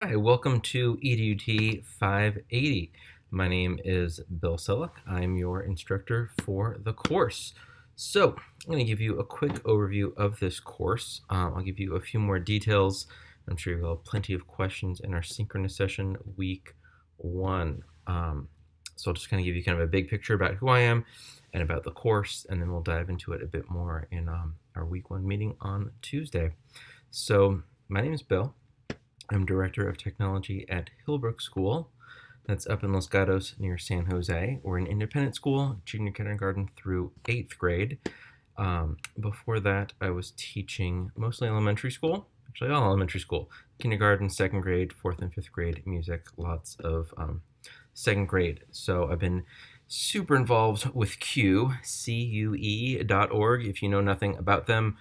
Hi, welcome to EDUT 580. My name is Bill Selleck. I'm your instructor for the course. So I'm going to give you a quick overview of this course. I'll give you a few more details. I'm sure you'll have plenty of questions in our synchronous session week one. So I'll just kind of give you kind of a big picture about who I am and about the course, and then we'll dive into it a bit more in our week one meeting on Tuesday. So my name is Bill. I'm Director of Technology at Hillbrook School. That's up in Los Gatos near San Jose. We're an independent school, junior kindergarten through 8th grade. Before that, I was teaching mostly elementary school, actually all elementary school, kindergarten, 2nd grade, 4th and 5th grade music, lots of 2nd grade. So I've been super involved with CUE, CUE.org. If you know nothing about them,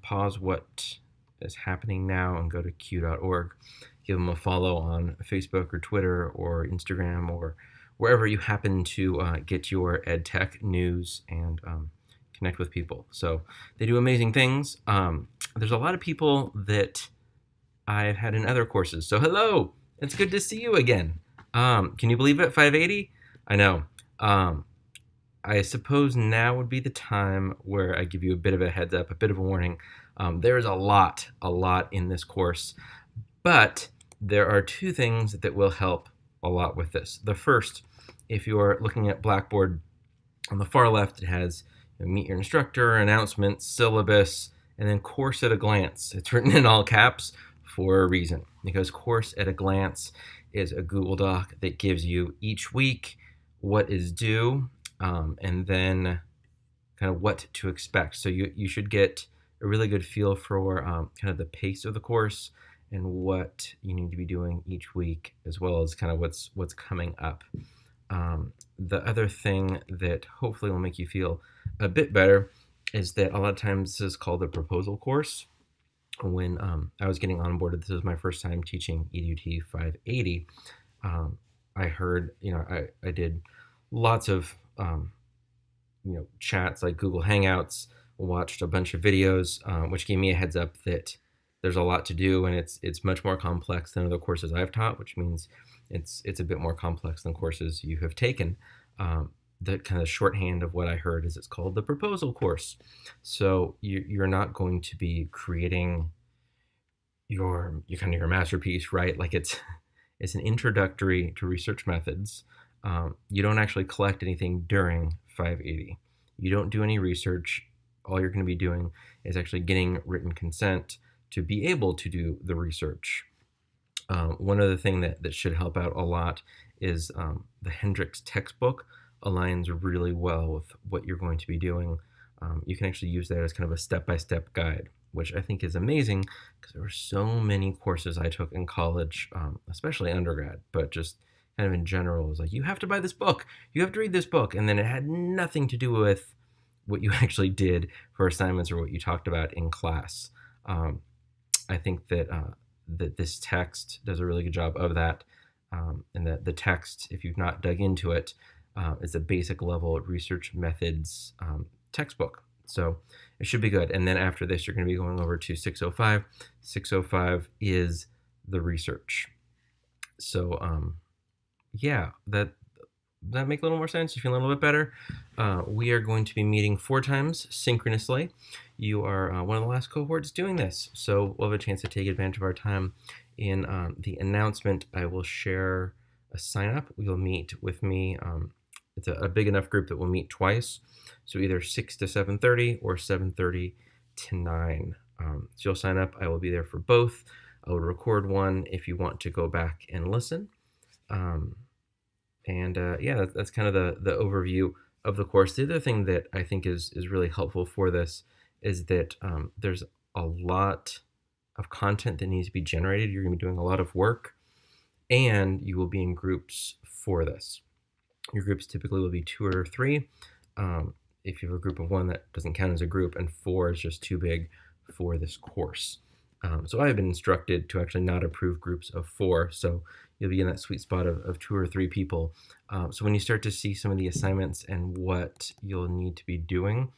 pause what is happening now and go to CUE.org. Give them a follow on Facebook or Twitter or Instagram or wherever you happen to get your ed tech news and connect with people. So they do amazing things. There's a lot of people that I've had in other courses. So hello, it's good to see you again. Can you believe it? 580? I know. I suppose now would be the time where I give you a bit of a heads up, a bit of a warning. There's a lot in this course, but there are two things that will help a lot with this. The first, if you're looking at Blackboard, on the far left, it has meet your instructor, announcements, syllabus, and then course at a glance. It's written in all caps for a reason, because course at a glance is a Google Doc that gives you each week what is due, and then kind of what to expect. So you should get a really good feel for kind of the pace of the course and what you need to be doing each week, as well as kind of what's coming up. The other thing that hopefully will make you feel a bit better is that a lot of times this is called a proposal course. When I was getting onboarded, this was my first time teaching EDUT 580. I heard, I did lots of chats like Google Hangouts, watched a bunch of videos, which gave me a heads up that there's a lot to do, and it's much more complex than other courses I've taught, which means it's a bit more complex than courses you have taken. The kind of shorthand of what I heard is it's called the proposal course. So you're not going to be creating your kind of your masterpiece, right? Like it's an introductory to research methods. You don't actually collect anything during 580. You don't do any research. All you're going to be doing is actually getting written consent to be able to do the research. One other thing that should help out a lot is the Hendricks textbook aligns really well with what you're going to be doing. You can actually use that as kind of a step-by-step guide, which I think is amazing because there were so many courses I took in college, especially undergrad, but just kind of in general, it was like, you have to buy this book, you have to read this book, and then it had nothing to do with what you actually did for assignments or what you talked about in class. I think that that this text does a really good job of that, and that the text, if you've not dug into it, is a basic level research methods textbook. So it should be good. And then after this, you're going to be going over to 605. 605 is the research. So yeah, that make a little more sense? You feel a little bit better? We are going to be meeting 4 times synchronously. You are one of the last cohorts doing this, so we'll have a chance to take advantage of our time. In the announcement, I will share a sign up. You'll meet with me. It's a big enough group that we'll meet twice, so either 6 to 7:30 or 7:30 to 9. So you'll sign up. I will be there for both. I will record one if you want to go back and listen. Yeah, that's kind of the overview of the course. The other thing that I think is really helpful for this is that there's a lot of content that needs to be generated. You're going to be doing a lot of work, and you will be in groups for this. Your groups typically will be 2 or 3. If you have a group of 1, that doesn't count as a group, and 4 is just too big for this course. So I have been instructed to actually not approve groups of 4, so you'll be in that sweet spot of 2 or 3 people. So when you start to see some of the assignments and what you'll need to be doing,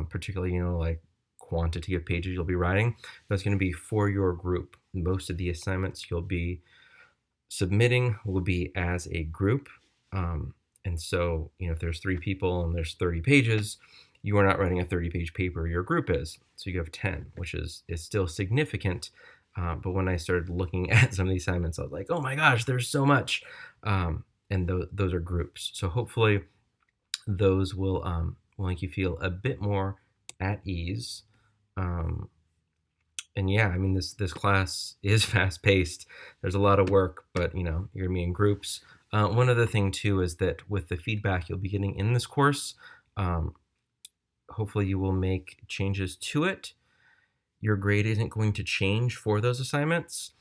particularly, like quantity of pages you'll be writing, that's going to be for your group. Most of the assignments you'll be submitting will be as a group. And so, if there's 3 people and there's 30 pages, you are not writing a 30-page paper, your group is. So you have 10, which is still significant. But when I started looking at some of these assignments, I was like, oh my gosh, there's so much. And those are groups. So hopefully those will make you feel a bit more at ease. And yeah, I mean, this class is fast paced. There's a lot of work, but you're gonna be in groups. One other thing too is that with the feedback you'll be getting in this course, hopefully you will make changes to it. Your grade isn't going to change for those assignments,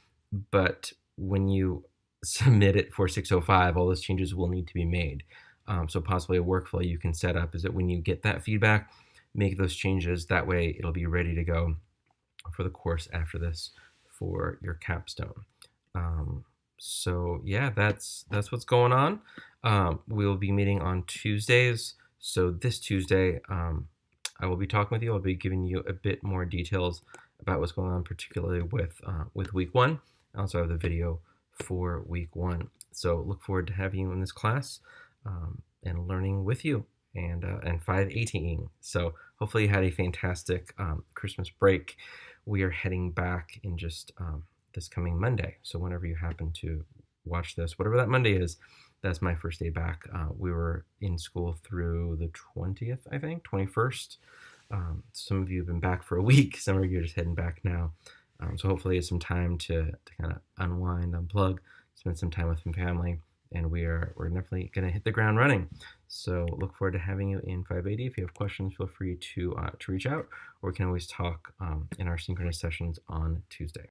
but when you submit it for 605, all those changes will need to be made. So possibly a workflow you can set up is that when you get that feedback, make those changes. That way it'll be ready to go for the course after this for your capstone. So yeah, that's what's going on. We'll be meeting on Tuesdays. So this Tuesday, I will be talking with you. I'll be giving you a bit more details about what's going on, particularly with week 1. I also have the video for week 1. So look forward to having you in this class and learning with you and 518ing. So hopefully you had a fantastic Christmas break. We are heading back in just this coming Monday. So whenever you happen to watch this, whatever that Monday is, that's my first day back. We were in school through the 20th, I think, 21st. Some of you have been back for a week. Some of you are just heading back now. So hopefully it's some time to kind of unwind, unplug, spend some time with some family, and we're definitely going to hit the ground running. So look forward to having you in 580. If you have questions, feel free to reach out, or we can always talk in our synchronous sessions on Tuesday.